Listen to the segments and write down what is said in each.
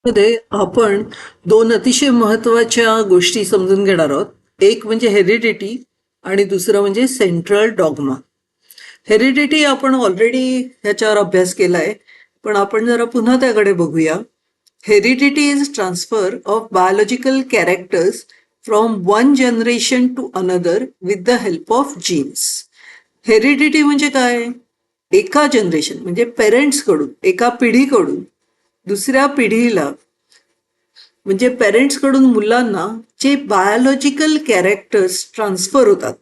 मध्ये आपण दोन अतिशय महत्वाच्या गोष्टी समजून घेणार आहोत. एक म्हणजे हेरिडिटी आणि दुसरं म्हणजे सेंट्रल डॉग्मा. हेरिडिटी आपण ऑलरेडी ह्याच्यावर अभ्यास केलाय, पण आपण जरा पुन्हा त्याकडे बघूया. Heredity is transfer of biological characters from one generation to another with the help of genes. Heredity म्हणजे काय? एका जनरेशन म्हणजे पेरेंट्स कडून, एका पिढीकडून दुसऱ्या पिढीला, म्हणजे पेरेंट्स कडून मुलांना जे बायोलॉजिकल कॅरेक्टर्स ट्रान्सफर होतात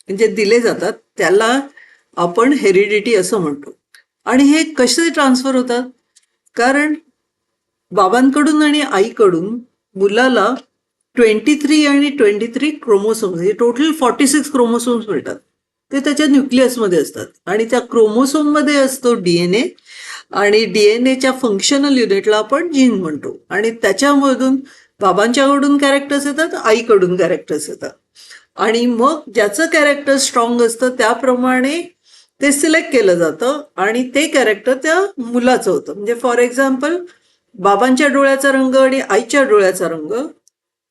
म्हणजे दिले जातात त्याला आपण हेरिडिटी असं म्हणतो. आणि हे कसे ट्रान्सफर होतात? कारण बाबांकडून आणि आईकडून मुलाला 23 आणि 23 क्रोमोसोम्स, म्हणजे टोटल 46 क्रोमोसोम्स मिळतात. ते त्याच्या न्यूक्लियसमध्ये असतात आणि त्या क्रोमोसोममध्ये असतो डीएनए, आणि डीएनएच्या फंक्शनल युनिटला आपण जीन म्हणतो. आणि त्याच्यामधून बाबांच्याकडून कॅरेक्टर्स येतात, आईकडून कॅरेक्टर्स येतात. आणि मग ज्याचं कॅरेक्टर स्ट्रॉंग असतं त्याप्रमाणे ते सिलेक्ट केलं जातं आणि ते कॅरेक्टर त्या मुलाचं होतं. म्हणजे फॉर एक्झाम्पल, बाबांच्या डोळ्याचा रंग आणि आईच्या डोळ्याचा रंग,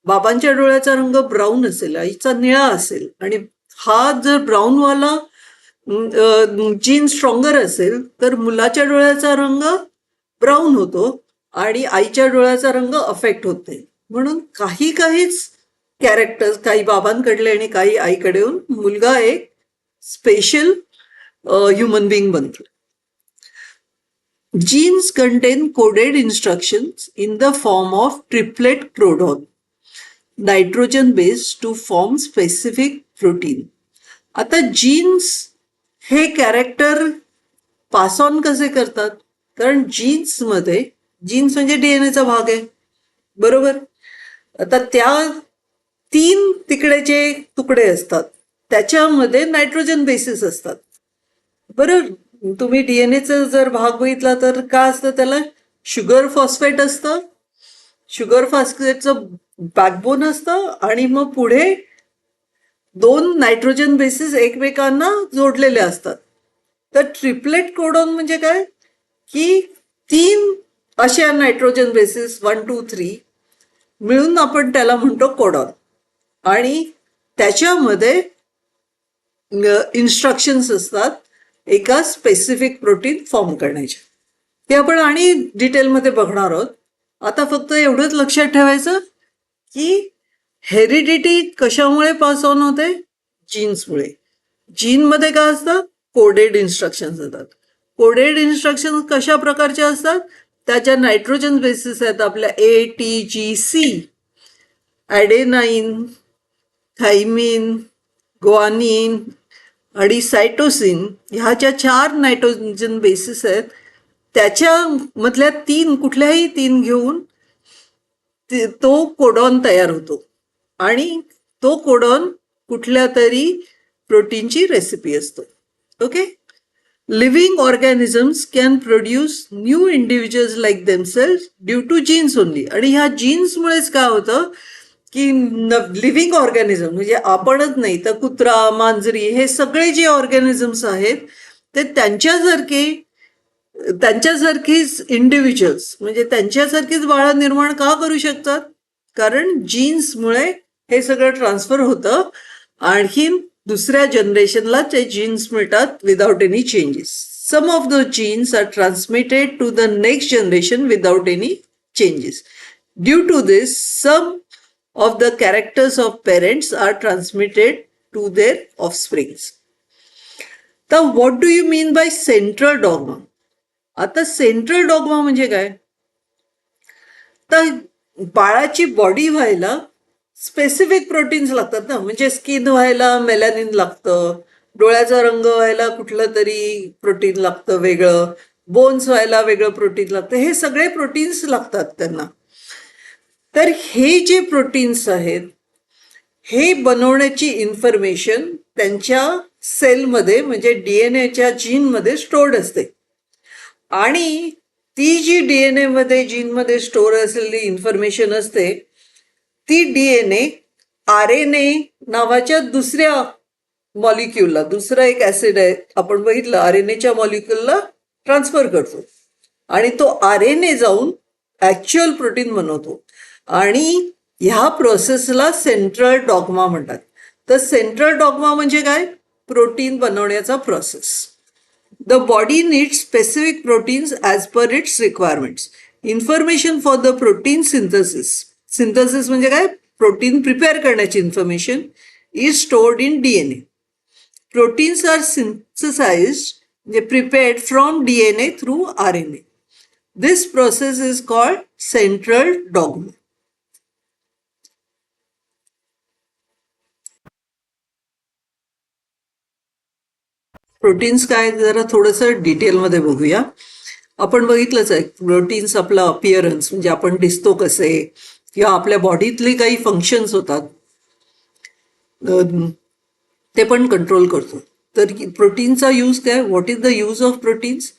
बाबांच्या डोळ्याचा रंग ब्राऊन असेल, आईचा निळा असेल, आणि हा जर ब्राऊनवाला जीन स्ट्रॉंगर असेल तर मुलाच्या डोळ्याचा रंग ब्राऊन होतो आणि आईच्या डोळ्याचा रंग अफेक्ट होत नाही. म्हणून काहीच कॅरेक्टर्स, काही बाबांकडले आणि काही आईकडे येऊन मुलगा एक स्पेशल ह्युमन बिंग बनतो. Genes contain coded instructions in the form of triplet codon, nitrogen base to form specific protein. आता जीन्स हे कॅरेक्टर पास ऑन कसे करतात? कारण जीन्समध्ये, जीन्स म्हणजे डीएनएचा भाग आहे, बरोबर? आता त्या 3 तिकडे जे तुकडे असतात त्याच्यामध्ये नायट्रोजन बेसिस असतात. बरं, तुम्ही डीएनएचा जर भाग बघितला तर काय असतं त्याला? शुगर फॉस्फेट असतं, शुगर फॉस्फेटचं बॅकबोन असतं आणि मग पुढे 2 नायट्रोजन बेसिस एकमेकांना जोडलेले असतात. तर ट्रिपलेट कोडॉन म्हणजे काय? की 3 अशा नायट्रोजन बेसिस 1, 2, 3 मिळून आपण त्याला म्हणतो कोडॉन. आणि त्याच्यामध्ये इन्स्ट्रक्शन्स असतात एका स्पेसिफिक प्रोटीन फॉर्म करण्याचे. ते आपण आणि डिटेलमध्ये बघणार आहोत. आता फक्त एवढंच लक्षात ठेवायचं की हेरिडिटी कशामुळे पास ऑन होते? जीन्समुळे. जीनमध्ये काय असतं? कोडेड इन्स्ट्रक्शन्स असतात. कोडेड इन्स्ट्रक्शन कशा प्रकारच्या असतात? त्याच्या नायट्रोजन बेसिस आहेत आपल्या ATGC, ॲडेनाईन, थायमिन, ग्वानिन आणि सायटोसिन, ह्या ज्या 4 नायट्रोजन बेसिस आहेत त्याच्यामधल्या 3, कुठल्याही 3 घेऊन तो कोडॉन तयार होतो आणि तो कोडॉन कुठल्या तरी प्रोटीनची रेसिपी असतो. Okay. Living organisms can produce new individuals like themselves due to genes only. आणि ह्या जीन्समुळेच काय होतं की लिव्हिंग ऑर्गॅनिझम म्हणजे आपणच नाही तर कुत्रा, मांजरी, हे सगळे जे ऑर्गॅनिझम्स आहेत ते त्यांच्यासारखीच इंडिव्हिज्युअल्स म्हणजे त्यांच्यासारखीच बाळं निर्माण का करू शकतात? कारण जीन्समुळे हे सगळं ट्रान्सफर होतं. आणखीन दुसऱ्या जनरेशनला ते जीन्स मिळतात without any changes. Some of the genes are transmitted to the next generation without any changes. Due to this some of the characters of parents are transmitted to their offsprings. तर what do you mean by central dogma? आता central dogma म्हणजे काय? तर बाळाची body व्हायला specific proteins लागतात ना. म्हणजे स्किन व्हायला मेलॅनिन लागतं, डोळ्याचा रंग व्हायला कुठलं तरी प्रोटीन लागतं वेगळं, बोन्स व्हायला वेगळं प्रोटीन लागतं. हे सगळे प्रोटीन्स लागतात त्यांना. तर हे जे प्रोटीन्स आहेत हे बनवण्याची इन्फॉर्मेशन त्यांच्या सेलमध्ये म्हणजे डीएनएच्या जीनमध्ये स्टोर्ड असते. आणि ती जी डीएनए मध्ये जीनमध्ये स्टोअर असलेली इन्फॉर्मेशन असते ती डीएनए RNA नावाच्या दुसऱ्या मॉलिक्युलला, दुसरा एक ऍसिड आहे आपण बघितलं, RNAच्या मॉलिक्युलला ट्रान्सफर करतो. आणि तो RNA जाऊन ऍक्च्युअल प्रोटीन बनवतो आणि ह्या प्रोसेसला सेंट्रल डॉग्मा म्हणतात. तर सेंट्रल डॉग्मा म्हणजे काय? प्रोटीन बनवण्याचा process. The body needs specific proteins as per it's requirements. Information for the protein synthesis. Synthesis म्हणजे काय? प्रोटीन प्रिपेअर करण्याची information is stored in DNA. Proteins are synthesized, prepared from DNA through RNA. This process is called central dogma. Proteins काय जरा थोडंसं डिटेलमध्ये बघूया. आपण बघितलंच आहे प्रोटीन्स आपला अपिअरन्स म्हणजे आपण दिसतो कसे किंवा आपल्या बॉडीतले काही फंक्शन्स होतात ते पण कंट्रोल करतो. तर प्रोटीनचा यूज काय? What is the use of proteins?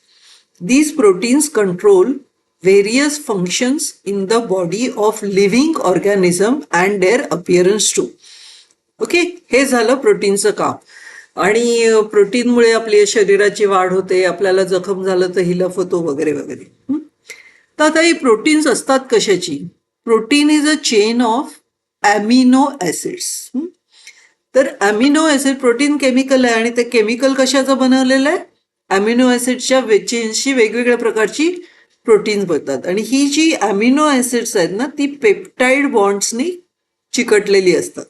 These proteins control various functions in the body of living organism and their appearance too. Okay, हे झालं प्रोटीनचं काम. आणि प्रोटीनमुळे आपल्या शरीराची वाढ होते, आपल्याला जखम झालं तर हिलफ होतो वगैरे वगैरे. तर आता ही प्रोटीन्स असतात कशाची? Protein is a chain of amino acids. तर ॲमिनो ॲसिड प्रोटीन केमिकल आहे आणि ते केमिकल कशाचं बनवलेलं आहे? ॲमिनो ॲसिडच्या चेन्सची वेगवेगळ्या प्रकारची प्रोटीन्स बनतात. आणि ही जी ॲमिनो ॲसिड्स आहेत ना ती पेप्टाईड बॉन्ड्सनी चिकटलेली असतात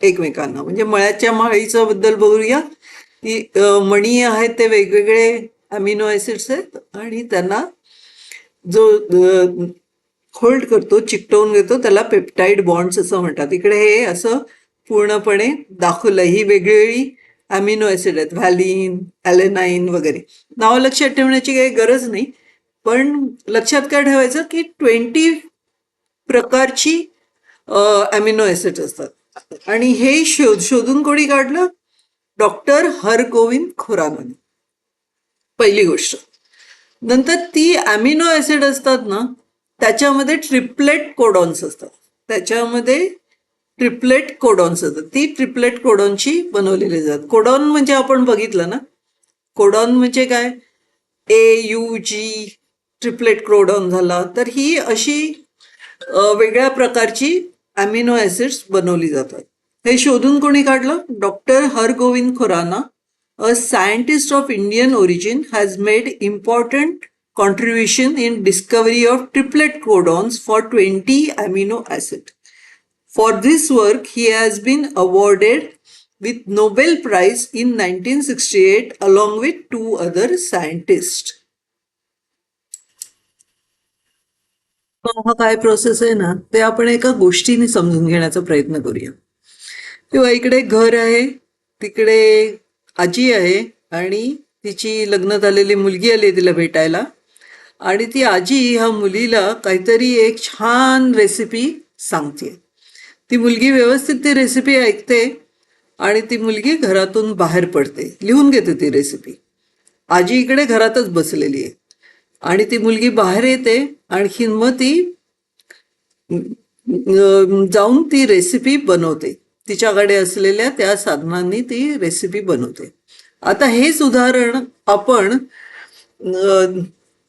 एकमेकांना. म्हणजे मळ्याच्या माळीचं बद्दल बोलूया. ती मणी आहेत ते वेगवेगळे ॲमिनो ॲसिड्स आहेत आणि त्यांना जो होल्ड करतो, चिकटवून घेतो, त्याला पेप्टाईड बॉन्ड्स असं म्हणतात. इकडे हे असं पूर्णपणे दाखवलं. ही वेगवेगळी ॲमिनो ॲसिड आहेत, व्हॅलिन, ॲलेनाईन वगैरे. नावं लक्षात ठेवण्याची काही गरज नाही, पण लक्षात काय ठेवायचं की 20 प्रकारची ॲमिनो ॲसिड्स असतात. आणि हे शोधून कोणी काढलं? डॉक्टर हरगोविंद खुरानाने. पहिली गोष्ट. नंतर ती ॲमिनो ॲसिड असतात ना त्याच्यामध्ये ट्रिपलेट कोडॉन्स असतात. त्याच्यामध्ये ट्रिपलेट कोडॉन्स असतात. ती ट्रिपलेट कोडॉनची बनवलेली जातात. कोडॉन म्हणजे आपण बघितलं ना, कोडॉन म्हणजे काय? AUG ट्रिपलेट कोडॉन झाला. तर ही अशी वेगळ्या प्रकारची ॲमिनो ॲसिड्स बनवली जातात. हे शोधून कोणी काढलं? Doctor Hargobind Khorana, a scientist of Indian origin, has made important contribution in discovery of triplet codons for 20 amino acid. For this work, he has been awarded with Nobel Prize in 1968 along with 2 other scientists. हा काय process आहे ना ते आपण एका गोष्टीने समजून घेण्याचा प्रयत्न करूया. तेव्हा इकडे घर आहे, तिकडे आजी आहे आणि तिची लग्न झालेली मुलगी आली तिला भेटायला. आणि ती आजी ह्या मुलीला काहीतरी एक छान रेसिपी सांगते. ती मुलगी व्यवस्थित ती रेसिपी ऐकते आणि ती मुलगी घरातून बाहेर पडते, लिहून घेते ती रेसिपी. आजी इकडे घरातच बसलेली आहे आणि ती मुलगी बाहेर येते. आणखीन मग ती जाऊन ती रेसिपी बनवते. तिच्याकडे असलेल्या त्या साधनांनी ती रेसिपी बनवते. आता हेच उदाहरण आपण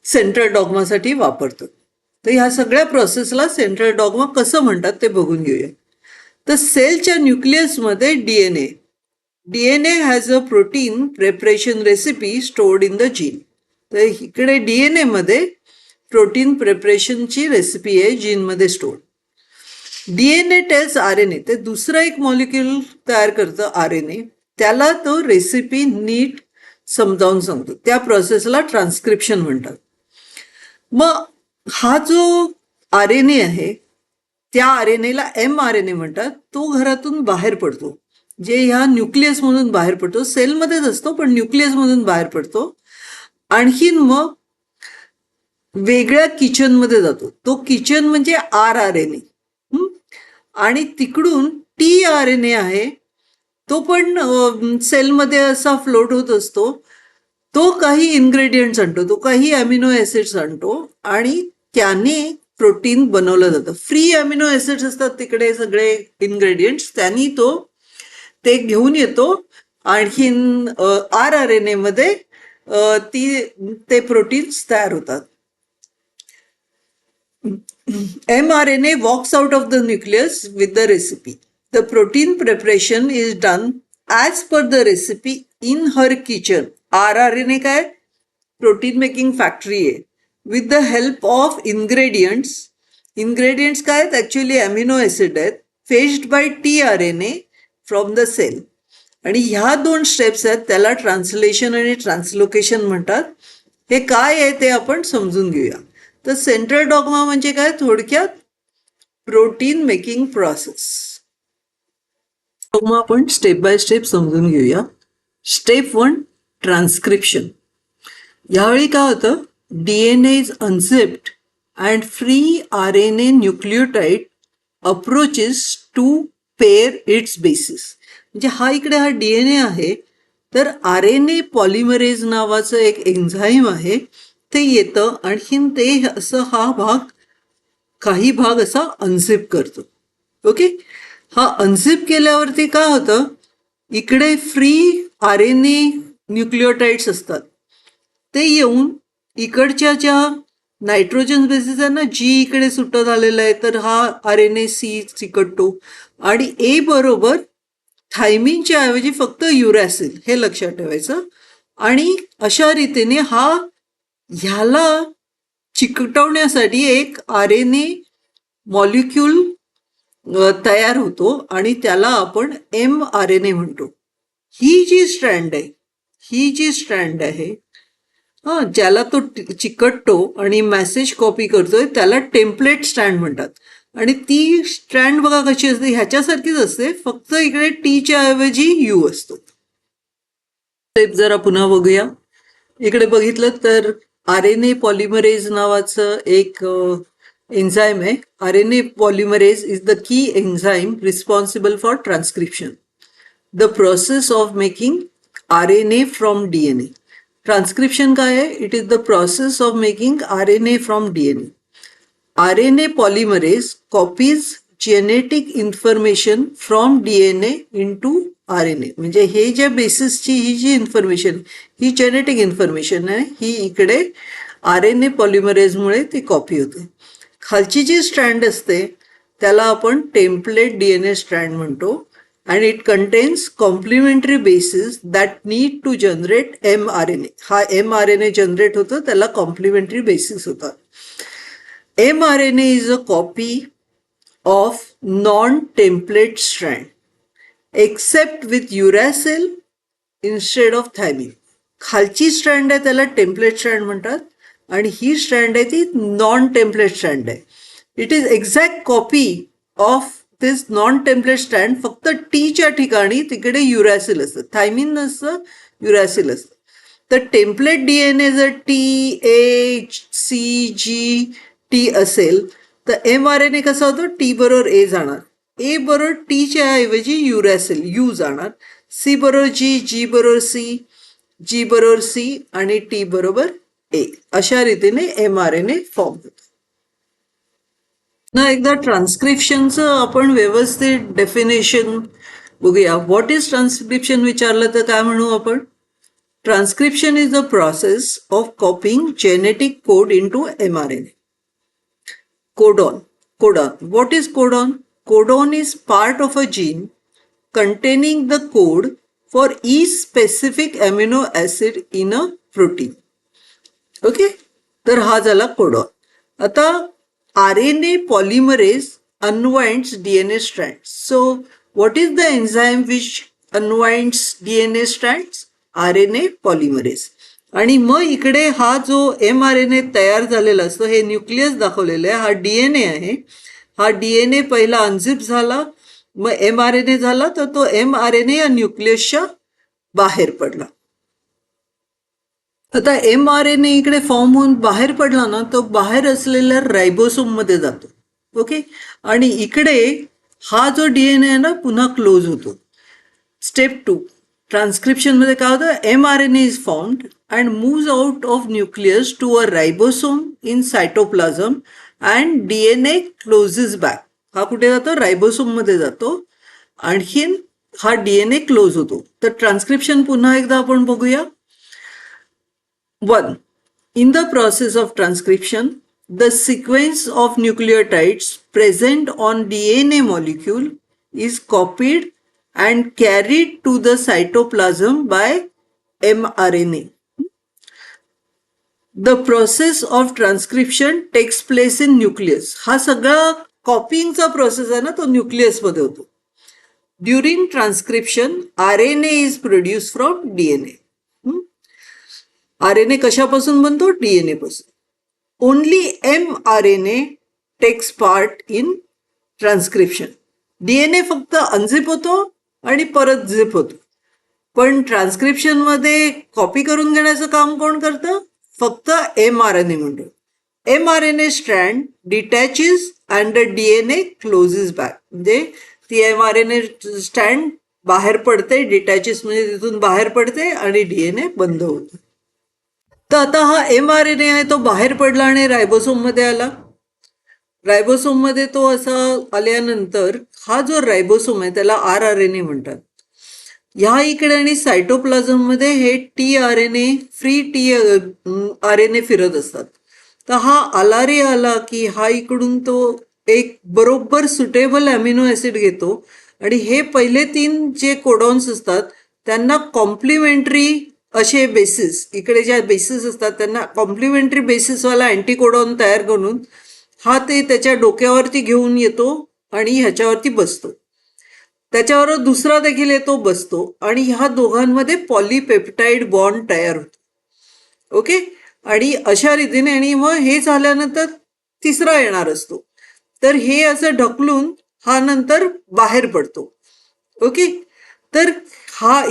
सेंट्रल डॉग्मासाठी वापरतो. तर ह्या सगळ्या प्रोसेसला सेंट्रल डॉग्मा कसं म्हणतात ते बघून घेऊया. तर सेलच्या न्यूक्लियसमध्ये DNA has a protein preparation recipe stored in the gene. तर इकडे DNA मध्ये प्रोटीन प्रिपरेशनची रेसिपी आहे जीनमध्ये स्टोर्ड. DNA टेल्स RNA, ते दुसरं एक मॉलिक्यूल तयार करतं RNA, त्याला तो रेसिपी नीट समजावून सांगतो. त्या प्रोसेसला ट्रान्स्क्रिप्शन म्हणतात. मग हा जो RNA आहे त्या RNAला mRNA म्हणतात. तो घरातून बाहेर पडतो, जे ह्या न्यूक्लियसमधून बाहेर पडतो. सेलमध्येच असतो पण न्यूक्लियसमधून बाहेर पडतो. आणखीन मग वेगळ्या किचनमध्ये जातो. तो किचन म्हणजे rRNA. आणि तिकडून tRNA आहे, तो पण सेलमध्ये असा फ्लोट होत असतो. तो काही इन्ग्रेडियंट्स आणतो, तो काही ॲमिनो ॲसिड्स आणतो आणि त्याने प्रोटीन बनवलं जातं. फ्री ॲमिनो ॲसिड्स असतात तिकडे सगळे इन्ग्रेडियंट्स, त्यांनी तो ते घेऊन येतो. आणखीन rRNA मध्ये ते प्रोटीन्स तयार होतात. mRNA walks out of the nucleus with the recipe. The protein preparation is done as per the recipe in her kitchen. rRNA काय प्रोटीन मेकिंग फॅक्टरी आहे. With the help of ingredients काय आहेत actually amino acid आहेत, fetched by tRNA from the cell. आणि ह्या 2 steps आहेत, त्याला translation आणि ट्रान्सलोकेशन म्हणतात. हे काय आहे ते आपण समजून घेऊया. तर सेंट्रल डॉग्मा म्हणजे काय, थोडक्यात प्रोटीन मेकिंग प्रोसेस. मग आपण स्टेप बाय स्टेप समजून घेऊया. Step 1, transcription. यावेळी काय होतं, DNA is unzipped and free RNA nucleotide approaches to pair its basis. म्हणजे हा इकडे हा DNA आहे, तर RNA पॉलिमरेज नावाचं एक एन्झाईम आहे, ते येतं आणखीन ते असं काही भाग असा अनझिप करतो. ओके, हा अनझिप केल्यावरती काय होतं, इकडे फ्री RNA न्यूक्लियोटाइड्स असतात, ते येऊन इकडच्या ज्या नायट्रोजन बेसिस आहे ना, जी इकडे सुट्ट झालेला आहे, तर हा RNA C चिकटतो आणि A बरोबर थायमिनच्या ऐवजी फक्त युरॅसिल, हे लक्षात ठेवायचं. आणि अशा रीतीने ह्याला चिकटवण्यासाठी एक RNA मॉलिक्यूल तयार होतो आणि त्याला आपण mRNA म्हणतो. ही जी स्ट्रँड आहे ज्याला तो चिकटतो आणि मेसेज कॉपी करतोय, त्याला टेम्पलेट स्ट्रँड म्हणतात. आणि ती स्ट्रँड बघा कशी असते, ह्याच्यासारखीच असते, फक्त इकडे टीच्या ऐवजी यू असतो. स्टेप जरा पुन्हा बघूया. इकडे बघितलं तर RNA पॉलिमरेज नावाचं एक एन्झाईम आहे. RNA polymerase is the key enzyme responsible for transcription, the process of making RNA from DNA. Transcription काय आहे, it is the process of making RNA from DNA. RNA polymerase copies genetic information from DNA into RNA. म्हणजे हे ज्या बेसिसची ही जी information, ही genetic information आहे, ही इकडे RNA पॉलिमरेजमुळे ती copy होते. खालची जी स्ट्रँड असते त्याला आपण टेम्पलेट DNA स्ट्रँड म्हणतो. and it contains complementary bases that need to generate mRNA. हा mRNA जनरेट होतो, त्याला कॉम्प्लिमेंटरी बेसिस होतात. mRNA is a copy of non-template strand except with uracil instead of thymine. खालची strand आहे त्याला template strand म्हणतात आणि ही स्ट्रँड आहे ती नॉन टेम्पलेट स्ट्रँड आहे. It is exact copy of this non template strand, फक्त टीच्या ठिकाणी तिकडे युरॅसिल असतं, थायमिन नसतं, युरॅसिल असतं. तर टेम्पलेट DNA जर TACG असेल तर mRNA कसा होतो, T बरोबर A जाणार, A बरोबर टीच्या ऐवजी युरॅसिल यू जाणार, C बरोबर G बरोबर C, G बरोबर C आणि T बरोबर A. अशा रीतीने mRNA फॉर्म होतो. ना एकदा ट्रान्सक्रिप्शनचं आपण व्यवस्थित डेफिनेशन बघूया. व्हॉट इज ट्रान्सक्रिप्शन विचारलं तर काय म्हणू आपण. Transcription is the process of कॉपिंग genetic code into mRNA. Codon. What is codon? Codon is part of a gene containing the code for each specific amino acid in a protein. Okay? तर हा झाला codon. आता RNA polymerase unwinds DNA strands. So, what is the enzyme which unwinds DNA strands? RNA polymerase. आणि मग इकडे हा जो mRNA तयार झालेला असतो, हे न्यूक्लियस दाखवलेलं आहे, हा DNA आहे. हा DNA पहिला अनझिप झाला, मग mRNA झाला, तर तो mRNA या न्यूक्लियसच्या बाहेर पडला. आता mRNA इकडे फॉर्म होऊन बाहेर पडला ना, तो बाहेर असलेल्या रायबोसोम मध्ये जातो. ओके, आणि इकडे हा जो DNA आहे ना पुन्हा क्लोज होतो. स्टेप 2, ट्रान्सक्रिप्शन मध्ये काय होतं, mRNA is formed and moves out of nucleus to a ribosome in cytoplasm and DNA closes back. हा कुठे जातो, रायबोसोम मध्ये जातो, आणखीन हा DNA क्लोज होतो. तर ट्रान्सक्रिप्शन पुन्हा एकदा आपण बघूया. 1. In the process of transcription, the sequence of nucleotides present on DNA molecule is copied and carried to the cytoplasm by mRNA. The process of transcription takes place in nucleus. हा सगळा कॉपिंगचा process आहे ना, तो nucleus मध्ये होतो. During transcription RNA is produce from DNA. RNA कशापासून बनतो? DNA पासून. Only mRNA takes part in transcription. DNA फक्त अनझिप होतो आणि परत झिप होतो. पण ट्रान्स्क्रिप्शन मध्ये कॉपी करून घेण्याचं काम कोण करतं? फक्त mRNA म्हणतो. mRNA strand detaches and the DNA closes back. म्हणजे ती mRNA स्ट्रँड बाहेर पडते, डिटॅचेस म्हणजे तिथून बाहेर पडते आणि DNA बंद होतो. तर आता हा mRNA आहे तो बाहेर पडला आणि रायबोसोम मध्ये आला. रायबोसोम मध्ये तो असा आल्यानंतर हा जो रायबोसोम आहे त्याला rRNA म्हणतात. ह्या इकडे आणि सायटोप्लाझम मध्ये हे tRNA फ्री tRNA फिरत असतात. तर हा आला रे आला की हा इकडून तो एक बरोबर सुटेबल अमिनो ऍसिड घेतो आणि हे पहिले 3 जे कोडॉन्स असतात त्यांना कॉम्प्लिमेंटरी असे बेसिस, इकडे ज्या बेसिस असतात त्यांना कॉम्प्लिमेंटरी बेसिसवाला अँटीकोडॉन तयार करून हा ते त्याच्या डोक्यावरती घेऊन येतो आणि ह्याच्यावरती बसतो. त्याच्यावर दुसरा देखील येतो, बसतो आणि ह्या दोघांमध्ये पॉलीपेप्टाईड बॉन्ड तयार होतो. ओके. आणि अशा रीतीने आणि मग हे झाल्यानंतर तिसरा येणार असतो. तर हे असं ढकलून हा नंतर बाहेर पडतो. ओके. तर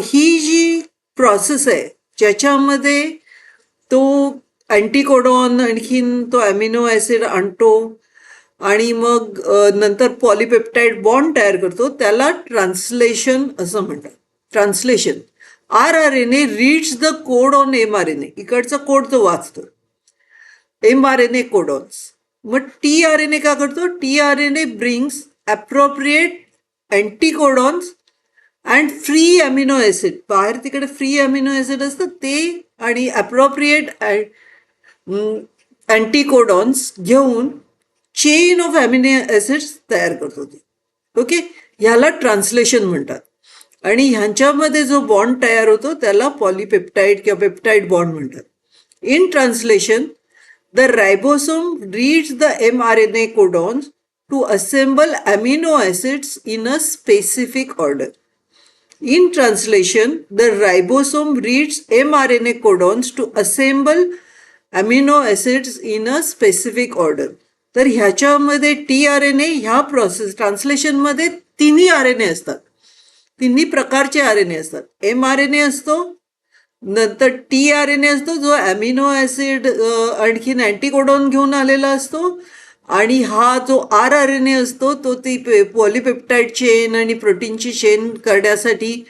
ही जी प्रोसेस आहे ज्याच्यामध्ये तो अँटीकोडॉन आणखीन तो अमिनो ऍसिड आणतो आणि मग नंतर पॉलीपेप्टाईड बॉन्ड तयार करतो, त्याला ट्रान्सलेशन असं म्हणतात. Translation. rRNA reads the code on mRNA. इकडचा कोड तो वाचतो, mRNA कोडॉन्स. मग tRNA काय करतो? tRNA brings appropriate anticodons and free amino acid. बाहेर तिकडे फ्री अमिनो ऍसिड असतात ते आणि अप्रोप्रिएट अँटीकोडॉन्स घेऊन चेन ऑफ अमिनो ऍसिड्स तयार करतो ते. ओके. ह्याला ट्रान्सलेशन म्हणतात. आणि ह्यांच्यामध्ये जो बॉन्ड तयार होतो त्याला पॉलीपेप्टाईड किंवा पेप्टाईड बॉन्ड म्हणतात. In translation the ribosome reads the mRNA codons to assemble amino acids in a specific order. In translation, the ribosome reads mRNA codons to assemble amino acids in a specific order. तर ह्याच्यामध्ये tRNA ह्या process ट्रान्सलेशनमध्ये तिन्ही RNA असतात, तिन्ही प्रकारचे RNA असतात. mRNA असतो, नंतर tRNA असतो जो अमिनो ऍसिड आणखीन अँटीकोडॉन घेऊन आलेला असतो आणि हा जो rRNA असतो तो ती पॉलीपेप्टाईड चेन आणि प्रोटीनची चेन करण्यासाठी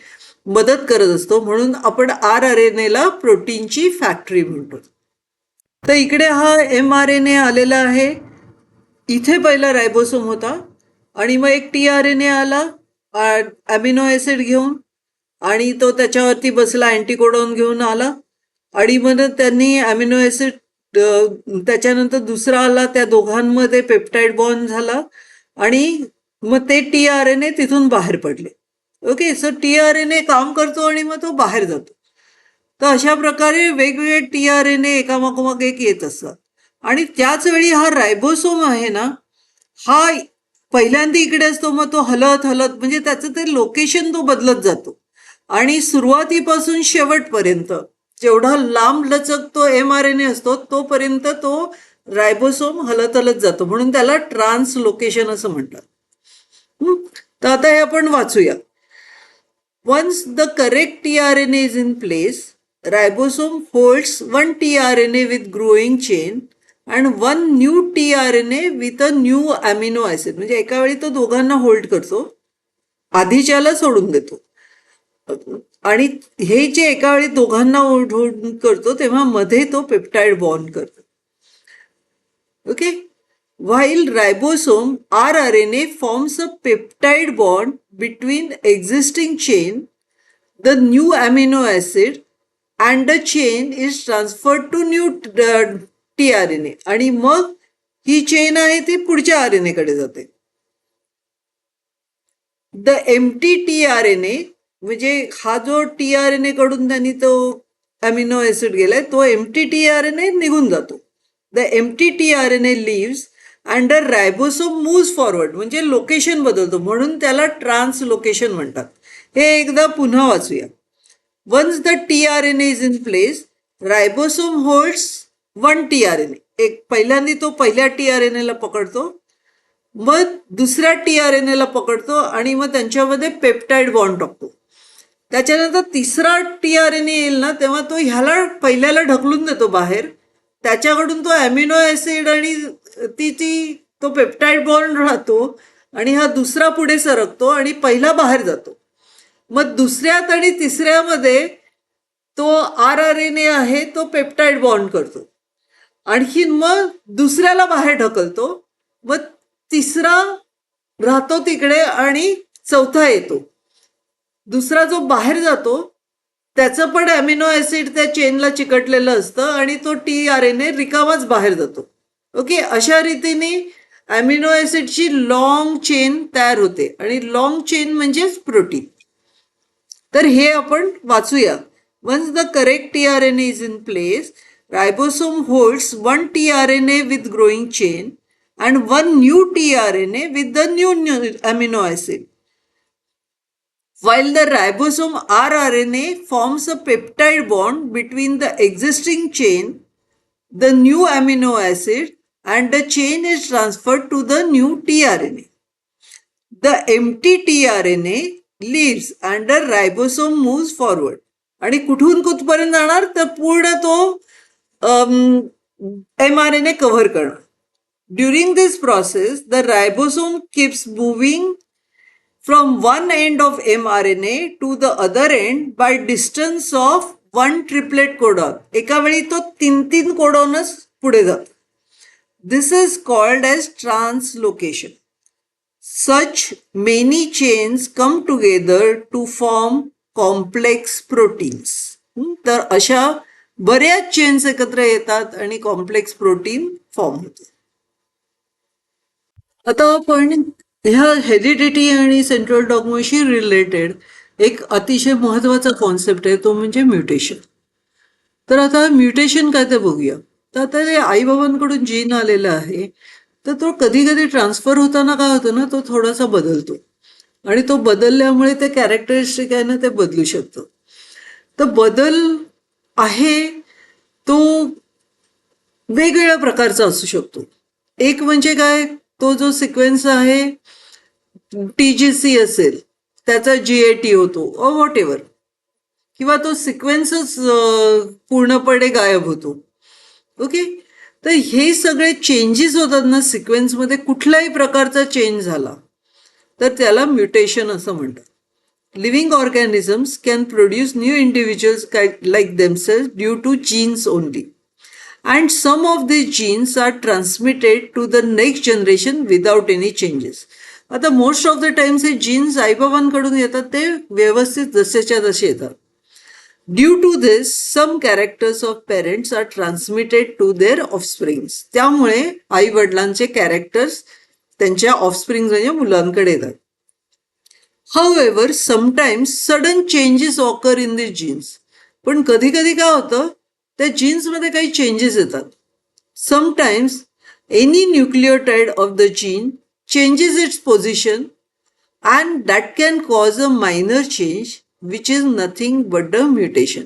मदत करत असतो. म्हणून आपण rRNAला प्रोटीनची फॅक्टरी म्हणतो. तर इकडे हा mRNA आलेला आहे. इथे पहिला रायबोसोम होता आणि मग एक tRNA आला अमिनो ऍसिड घेऊन आणि तो त्याच्यावरती बसला, अँटीकोडॉन घेऊन आला आणि मग त्यांनी अमिनो ऍसिड त्याच्यानंतर दुसरा आला, त्या दोघांमध्ये पेप्टाईड बॉन्ड झाला आणि मग ते tRNA तिथून बाहेर पडले. ओके. सो tRNA काम करतो आणि मग तो बाहेर जातो. तर अशा प्रकारे वेगवेगळे tRNA एकामागोमाग एक येत असतात. आणि त्याच वेळी हा रायबोसोम आहे ना, हा पहिल्यांदा इकडे असतो, मग तो हलत हलत म्हणजे त्याचं ते लोकेशन तो बदलत जातो आणि सुरुवातीपासून शेवटपर्यंत जेवढा लांब लचक तो mRNA असतो तोपर्यंत तो रायबोसोम हलत हलत जातो. म्हणून त्याला ट्रान्सलोकेशन असं म्हणतात. तर आता हे आपण वाचूया. Once the correct tRNA is in place, ribosome holds one tRNA with growing chain and one new tRNA with a new amino acid. म्हणजे एका वेळी तो दोघांना होल्ड करतो, आधीच्याला सोडून देतो आणि हे जे एका वेळी दोघांना होल्ड करतो तेव्हा मध्ये तो पेप्टाईड बॉन्ड करतो. Okay. While ribosome rRNA forms a peptide bond between existing chain, the new amino acid and the chain is transferred to new tRNA आणि मग ही चेन आहे ती पुढच्या RNA कडे जाते. द एम्प्टी tRNA म्हणजे हा जो tRNA कडून त्यांनी तो अमिनो ऍसिड गेलाय तो एम्प्टी tRNA निघून जातो. The empty tRNA leaves and the ribosome moves forward म्हणजे लोकेशन बदलतो म्हणून त्याला ट्रान्सलोकेशन म्हणतात. हे एकदा पुन्हा वाचूया. Once the tRNA is in place ribosome holds one tRNA. एक पहिल्यांदा तो पहिल्या tRNA ला पकडतो, मग दुसऱ्या tRNA ला पकडतो आणि मग त्यांच्यामध्ये पेप्टाइड बॉन्ड टाकतो. त्याच्यानंतर तिसरा tRNA येईल ना तेव्हा तो ह्याला पहिल्याला ढकलून देतो बाहेर. त्याच्याकडून तो अमिनो ऍसिड आणि तो पेप्टाइड बॉन्ड राहतो आणि हा दुसरा पुढे सरकतो आणि पहिला बाहेर जातो. मग दुसऱ्यात आणि तिसऱ्यामध्ये तो rRNA आहे तो पेप्टाइड बॉन्ड करतो. आणखीन मग दुसऱ्याला बाहेर ढकलतो, मग तिसरा राहतो तिकडे आणि चौथा येतो. दुसरा जो बाहेर जातो त्याचं पण अमिनो ऍसिड त्या चेनला चिकटलेलं असतं आणि तो tRNA रिकामाच बाहेर जातो. ओके, अशा रीतीने अमिनो ऍसिडची लॉंग चेन तयार होते आणि लॉंग चेन म्हणजेच प्रोटीन. तर हे आपण वाचूया. Once the correct tRNA is in place ribosome holds one tRNA with growing chain and one new tRNA with the new amino acid. While the ribosome rRNA forms a peptide bond between the existing chain, the new amino acid, and the chain is transferred to the new tRNA. The empty tRNA leaves and the ribosome moves forward. आणि कुठून कुठपर्यंत जाणार तर पूर्ण तो mRNA cover करणार. During this process, the ribosome keeps moving from one end of mRNA to the other end by distance of one triplet codon. एका वेळी तो तीन कोडॉनच पुढे जातो. This is called as translocation. Such many chains come together to form complex proteins. तर अशा बऱ्याच chains एकत्र येतात आणि कॉम्प्लेक्स प्रोटीन फॉर्म होते. आता आपण ह्या हेरिडिटी आणि सेंट्रल डॉग्माशी रिलेटेड एक अतिशय महत्वाचा कॉन्सेप्ट आहे तो म्हणजे म्युटेशन. तर आता म्युटेशन काय ते बघूया. तर आता जे आईबाबांकडून जीन आलेला आहे तर तो कधी कधी ट्रान्सफर होताना काय होतं ना तो थोडासा बदलतो आणि तो बदलल्यामुळे ते कॅरेक्टरिस्टिक आहे ना ते बदलू शकतं. तर बदल आहे तो वेगवेगळ्या प्रकारचा असू शकतो. एक म्हणजे काय, तो जो सिक्वेन्स आहे TGC असेल त्याचा GAT होतो और व्हॉट एव्हर, किंवा तो सिक्वेन्सच पूर्णपणे गायब होतो. ओके, तर हे सगळे चेंजेस होतात ना सिक्वेन्समध्ये, कुठल्याही प्रकारचा चेंज झाला तर त्याला म्युटेशन असं म्हणतात. Living organisms can produce new individuals like themselves due to genes only. And some of these genes are transmitted to the next generation without any changes. आता मोस्ट ऑफ द टाइम्स हे genes आईबाबांकडून येतात ते व्यवस्थित जसेच्या तसे येतात. Due to this some characters of parents are transmitted to their offsprings. त्यामुळे आई वडिलांचे कॅरेक्टर्स त्यांच्या ऑफस्प्रिंग म्हणजे मुलांकडे येतात. However, sometimes sudden changes occur in the genes. पण कधी कधी काय होतं त्या जीन्समध्ये काही चेंजेस येतात. Sometimes any nucleotide of the gene changes it's position and that can cause a minor change which is nothing but a mutation.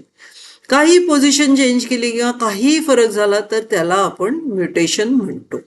काही पोझिशन चेंज केली किंवा काही फरक झाला तर त्याला आपण म्युटेशन म्हणतो.